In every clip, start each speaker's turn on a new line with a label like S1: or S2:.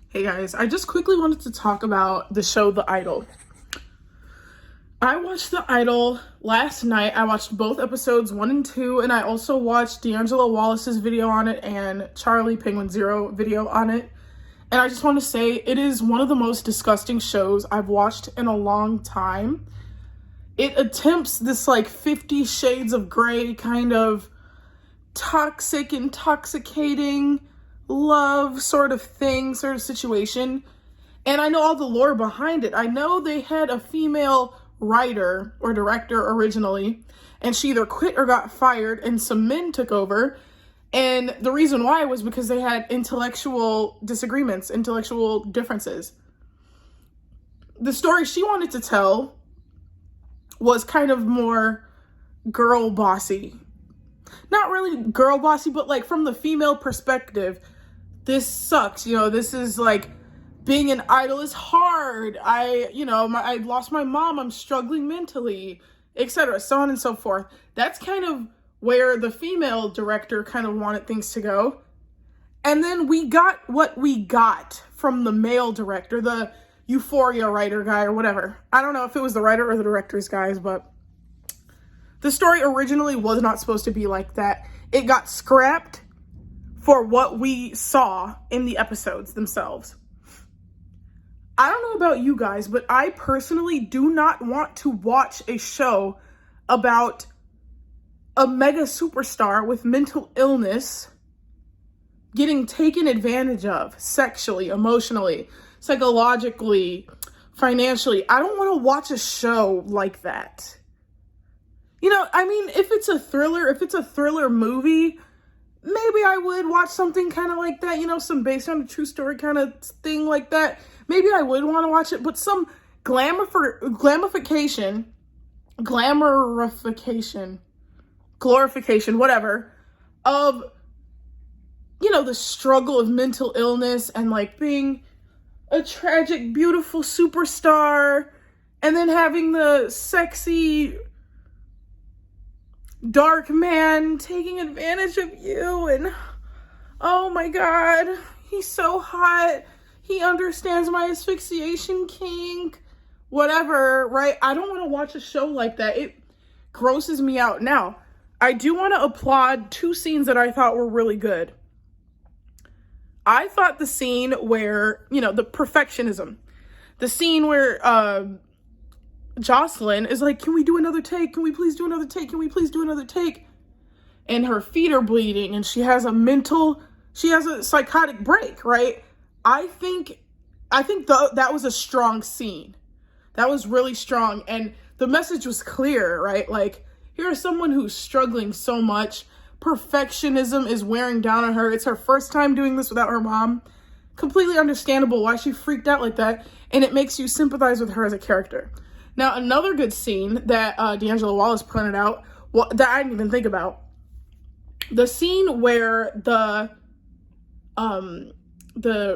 S1: Hey guys, I just quickly wanted to talk about the show The Idol. I watched The Idol last night. I watched both episodes 1 and 2, and I also watched D'Angelo Wallace's video on it and Charlie Penguin Zero video on it. And I just want to say it is one of the most disgusting shows I've watched in a long time. It attempts this like 50 Shades of Grey kind of toxic, intoxicating love sort of thing, sort of situation. And I know all the lore behind it. I know they had a female writer or director originally, and she either quit or got fired, and some men took over. And the reason why was because they had intellectual disagreements, intellectual differences. The story she wanted to tell was kind of more girl bossy. Not really girl bossy, but like from the female perspective. This sucks, this is like, being an idol is hard. I lost my mom, I'm struggling mentally, etc., so on and so forth. That's kind of where the female director kind of wanted things to go. And then we got what we got from the male director, the Euphoria writer guy or whatever. I don't know if it was the writer or the director's guys, but the story originally was not supposed to be like that. It got scrapped for what we saw in the episodes themselves. I don't know about you guys, but I personally do not want to watch a show about a mega superstar with mental illness getting taken advantage of sexually, emotionally, psychologically, financially. I don't want to watch a show like that. If it's a thriller movie, maybe I would watch something kind of like that, some based on a true story kind of thing like that. Maybe I would want to watch it, but some glorification, whatever, of, the struggle of mental illness and like being a tragic, beautiful superstar and then having the sexy, dark man taking advantage of you, and oh my god, he's so hot, he understands my asphyxiation kink, whatever, right? I don't want to watch a show like that. It grosses me out. Now, I do want to applaud 2 scenes that I thought were really good. I thought the scene where, the perfectionism, the scene where Jocelyn is like, can we do another take? Can we please do another take? Can we please do another take? And her feet are bleeding and she has a psychotic break, right? I think that was a strong scene. That was really strong. And the message was clear, right? Like, here's someone who's struggling so much. Perfectionism is wearing down on her. It's her first time doing this without her mom. Completely understandable why she freaked out like that. And it makes you sympathize with her as a character. Now, another good scene that D'Angelo Wallace pointed out, that I didn't even think about, the scene where the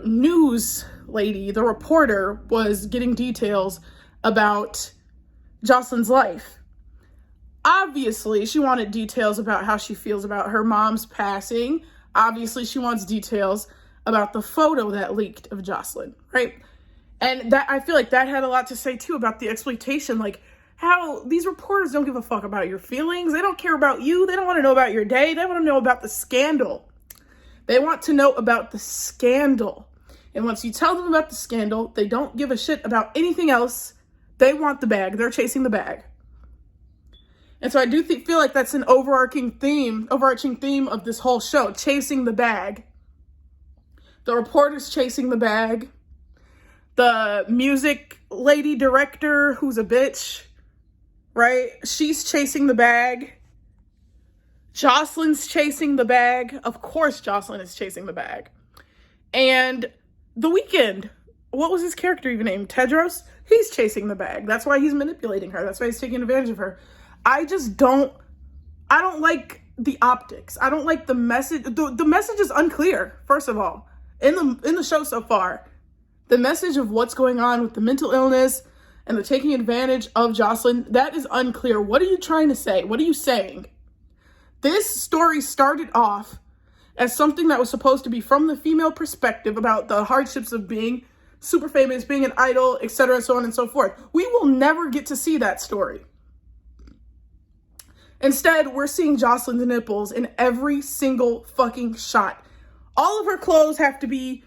S1: news lady, the reporter, was getting details about Jocelyn's life. Obviously, she wanted details about how she feels about her mom's passing. Obviously, she wants details about the photo that leaked of Jocelyn, right? And that, I feel like that had a lot to say too about the exploitation, like how these reporters don't give a fuck about your feelings. They don't care about you. They don't want to know about your day. They want to know about the scandal. They want to know about the scandal. And once you tell them about the scandal, they don't give a shit about anything else. They want the bag. They're chasing the bag. And so I do feel like that's an overarching theme of this whole show, chasing the bag. The reporter's chasing the bag. The music lady director, who's a bitch, right? She's chasing the bag. Jocelyn's chasing the bag. Of course Jocelyn is chasing the bag. And The Weeknd, what was his character even named? Tedros? He's chasing the bag. That's why he's manipulating her. That's why he's taking advantage of her. I don't like the optics. I don't like the message. The message is unclear, first of all, in the show so far. The message of what's going on with the mental illness and the taking advantage of Jocelyn, that is unclear. What are you trying to say? What are you saying? This story started off as something that was supposed to be from the female perspective about the hardships of being super famous, being an idol, etc., so on and so forth. We will never get to see that story. Instead, we're seeing Jocelyn's nipples in every single fucking shot. All of her clothes have to be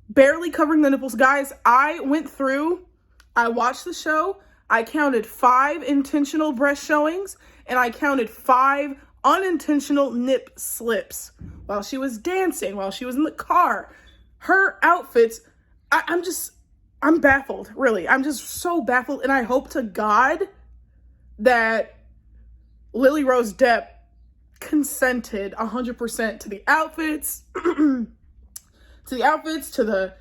S1: barely covering the nipples. Guys, I watched the show, I counted 5 intentional breast showings, and I counted 5 unintentional nip slips while she was dancing, while she was in the car. Her outfits, I'm baffled, really. I'm just so baffled, and I hope to God that Lily Rose Depp consented 100% to the outfits, to the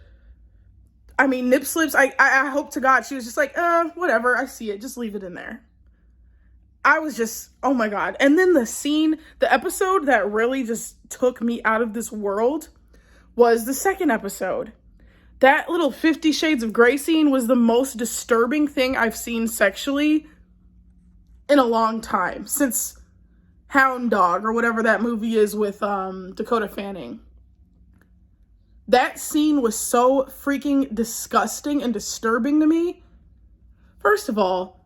S1: nip slips. I hope to God she was just like, whatever, I see it, just leave it in there. I was just, oh my God. And then the episode that really just took me out of this world was the second episode. That little 50 Shades of Grey scene was the most disturbing thing I've seen sexually in a long time, since Hound Dog or whatever that movie is with Dakota Fanning. That scene was so freaking disgusting and disturbing to me. First of all,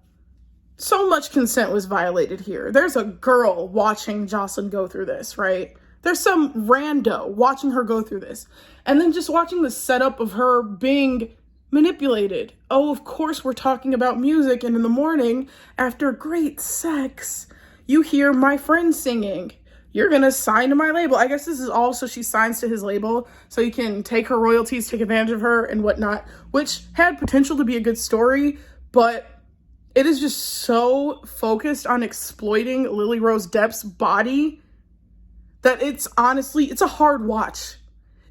S1: so much consent was violated here. There's a girl watching Jocelyn go through this, right? There's some rando watching her go through this. And then just watching the setup of her being manipulated. Oh, of course we're talking about music, and in the morning, after great sex, you hear my friend singing. You're gonna sign to my label. I guess this is all so she signs to his label so he can take her royalties, take advantage of her and whatnot, which had potential to be a good story, but it is just so focused on exploiting Lily Rose Depp's body that it's a hard watch.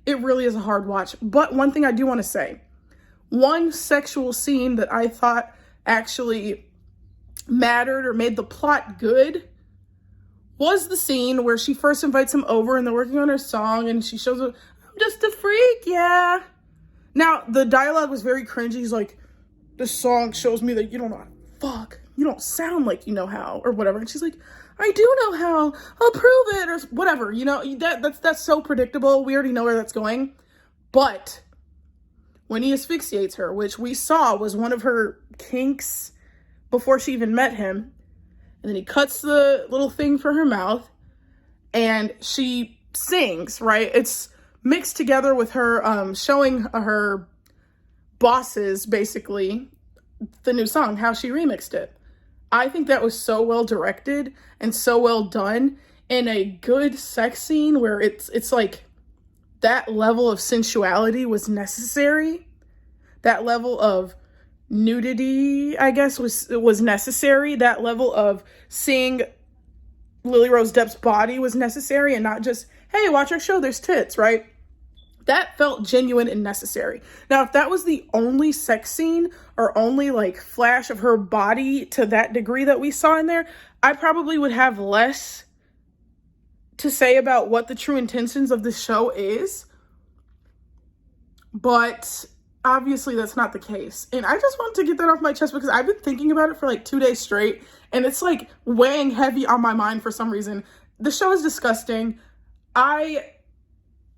S1: It really is a hard watch. But one thing I do want to say, one sexual scene that I thought actually mattered or made the plot good was the scene where she first invites him over and they're working on her song and she shows him, I'm just a freak, yeah. Now, the dialogue was very cringy. He's like, this song shows me that you don't know how to fuck. You don't sound like you know how, or whatever. And she's like, I do know how. I'll prove it, or whatever. You know, that's so predictable. We already know where that's going. But when he asphyxiates her, which we saw was one of her kinks before she even met him, and then he cuts the little thing for her mouth, and she sings, right? It's mixed together with her showing her bosses, basically, the new song, how she remixed it. I think that was so well directed and so well done in a good sex scene where it's like that level of sensuality was necessary. That level of nudity, I guess, was necessary. That level of seeing Lily Rose Depp's body was necessary, and not just, hey, watch our show, there's tits, right? That felt genuine and necessary. Now, if that was the only sex scene or only like flash of her body to that degree that we saw in there, I probably would have less to say about what the true intentions of the show is. But obviously that's not the case. And I just wanted to get that off my chest because I've been thinking about it for like 2 days straight, and it's like weighing heavy on my mind for some reason. The show is disgusting.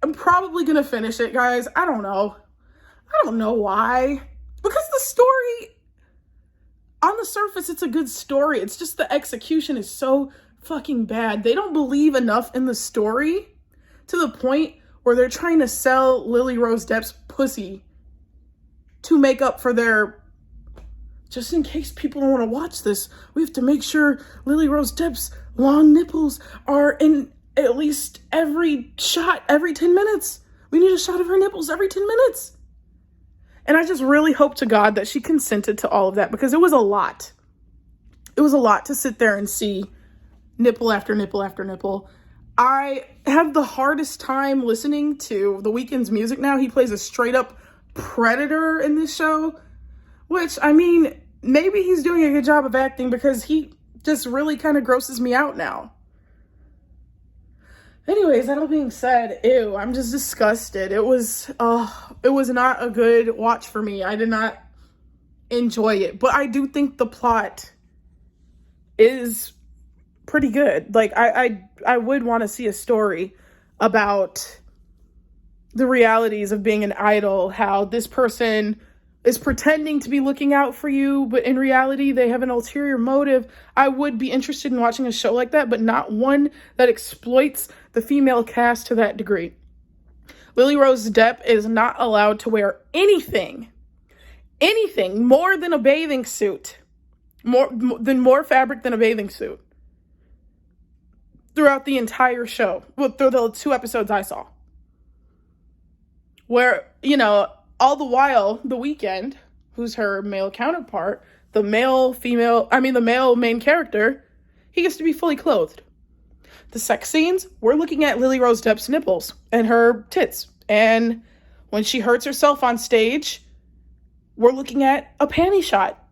S1: I'm probably gonna finish it, guys. I don't know why. Because the story, on the surface, it's a good story. It's just the execution is so fucking bad. They don't believe enough in the story to the point where they're trying to sell Lily Rose Depp's pussy to make up for their, just in case people don't want to watch this, we have to make sure Lily Rose Depp's long nipples are in at least every shot, every 10 minutes. We need a shot of her nipples every 10 minutes. And I just really hope to God that she consented to all of that, because it was a lot. It was a lot to sit there and see nipple after nipple after nipple. I have the hardest time listening to The Weeknd's music now. He plays a straight up predator in this show, which, I mean, maybe he's doing a good job of acting, because he just really kind of grosses me out now. Anyways, that all being said, ew, I'm just disgusted. It was not a good watch for me. I did not enjoy it, but I do think the plot is pretty good. Like, I would want to see a story about the realities of being an idol, how this person is pretending to be looking out for you, but in reality, they have an ulterior motive. I would be interested in watching a show like that, but not one that exploits the female cast to that degree. Lily Rose Depp is not allowed to wear anything more than a bathing suit, more fabric than a bathing suit throughout the entire show, well, through the 2 episodes I saw. Where, you know, all the while, The Weeknd, who's her male counterpart, the male main character, he gets to be fully clothed. The sex scenes, we're looking at Lily Rose Depp's nipples and her tits. And when she hurts herself on stage, we're looking at a panty shot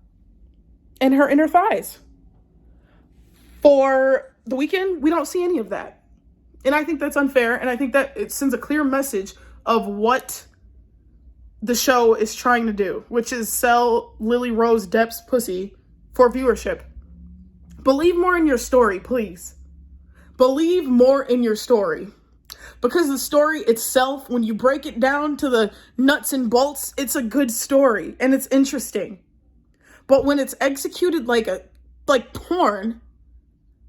S1: and her inner thighs. For The Weeknd, we don't see any of that. And I think that's unfair, and I think that it sends a clear message of what the show is trying to do, which is sell Lily Rose Depp's pussy for viewership. Believe more in your story, please. Believe more in your story. Because the story itself, when you break it down to the nuts and bolts, it's a good story and it's interesting. But when it's executed like porn,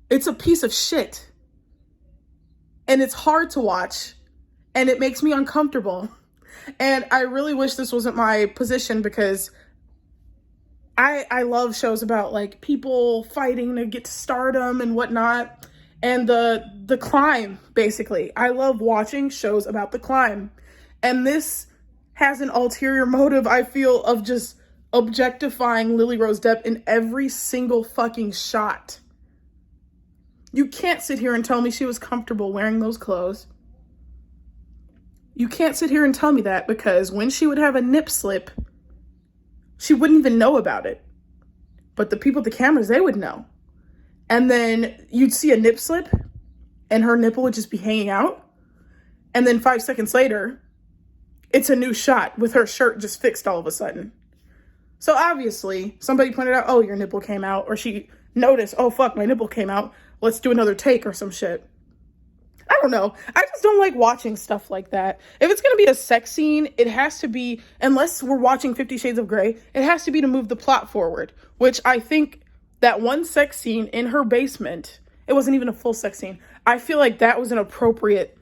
S1: it's a piece of shit. And it's hard to watch. And it makes me uncomfortable. And I really wish this wasn't my position, because I love shows about like people fighting to get to stardom and whatnot. And the climb, basically. I love watching shows about the climb. And this has an ulterior motive, I feel, of just objectifying Lily Rose Depp in every single fucking shot. You can't sit here and tell me she was comfortable wearing those clothes. You can't sit here and tell me that, because when she would have a nip slip, she wouldn't even know about it. But the people at the cameras, they would know. And then you'd see a nip slip and her nipple would just be hanging out. And then 5 seconds later, it's a new shot with her shirt just fixed all of a sudden. So obviously, somebody pointed out, oh, your nipple came out. Or she noticed, oh, fuck, my nipple came out. Let's do another take or some shit. I don't know. I just don't like watching stuff like that. If it's going to be a sex scene, it has to be, unless we're watching 50 Shades of Grey, it has to be to move the plot forward, which I think that one sex scene in her basement, it wasn't even a full sex scene. I feel like that was an appropriate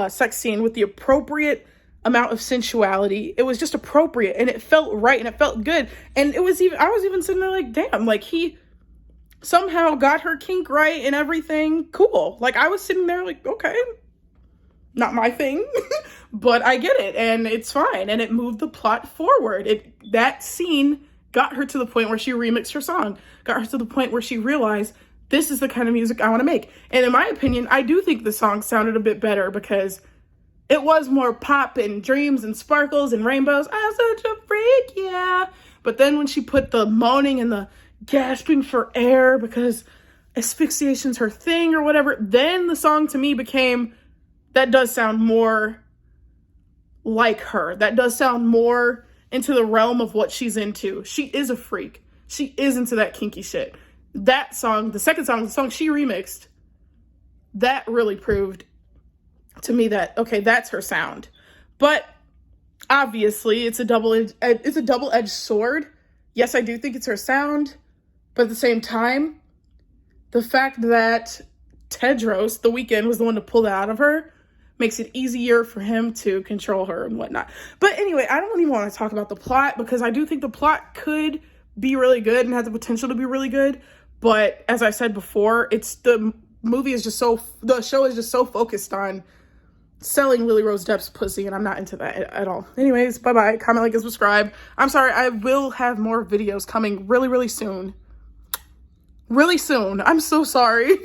S1: sex scene with the appropriate amount of sensuality. It was just appropriate, and it felt right, and it felt good. And I was even sitting there like, damn, like he somehow got her kink right and everything. Cool. Like I was sitting there like, okay, not my thing, but I get it, and it's fine. And it moved the plot forward. That scene got her to the point where she remixed her song, got her to the point where she realized this is the kind of music I want to make. And in my opinion, I do think the song sounded a bit better, because it was more pop and dreams and sparkles and rainbows. I'm such a freak, yeah. But then when she put the moaning and the gasping for air because asphyxiation's her thing or whatever, then the song to me became, that does sound more like her. That does sound more into the realm of what she's into. She is a freak. She is into that kinky shit. That song, the second song, the song she remixed, that really proved to me that, okay, that's her sound. But obviously it's a double-edged sword. Yes, I do think it's her sound, but at the same time, the fact that Tedros, The Weeknd, was the one to pull that out of her makes it easier for him to control her and whatnot. But anyway, I don't even want to talk about the plot, because I do think the plot could be really good and has the potential to be really good. But as I said before, the show is just so focused on selling Lily Rose Depp's pussy, and I'm not into that at all. Anyways, bye-bye. Comment, like, and subscribe. I'm sorry, I will have more videos coming really, really soon. Really soon. I'm so sorry.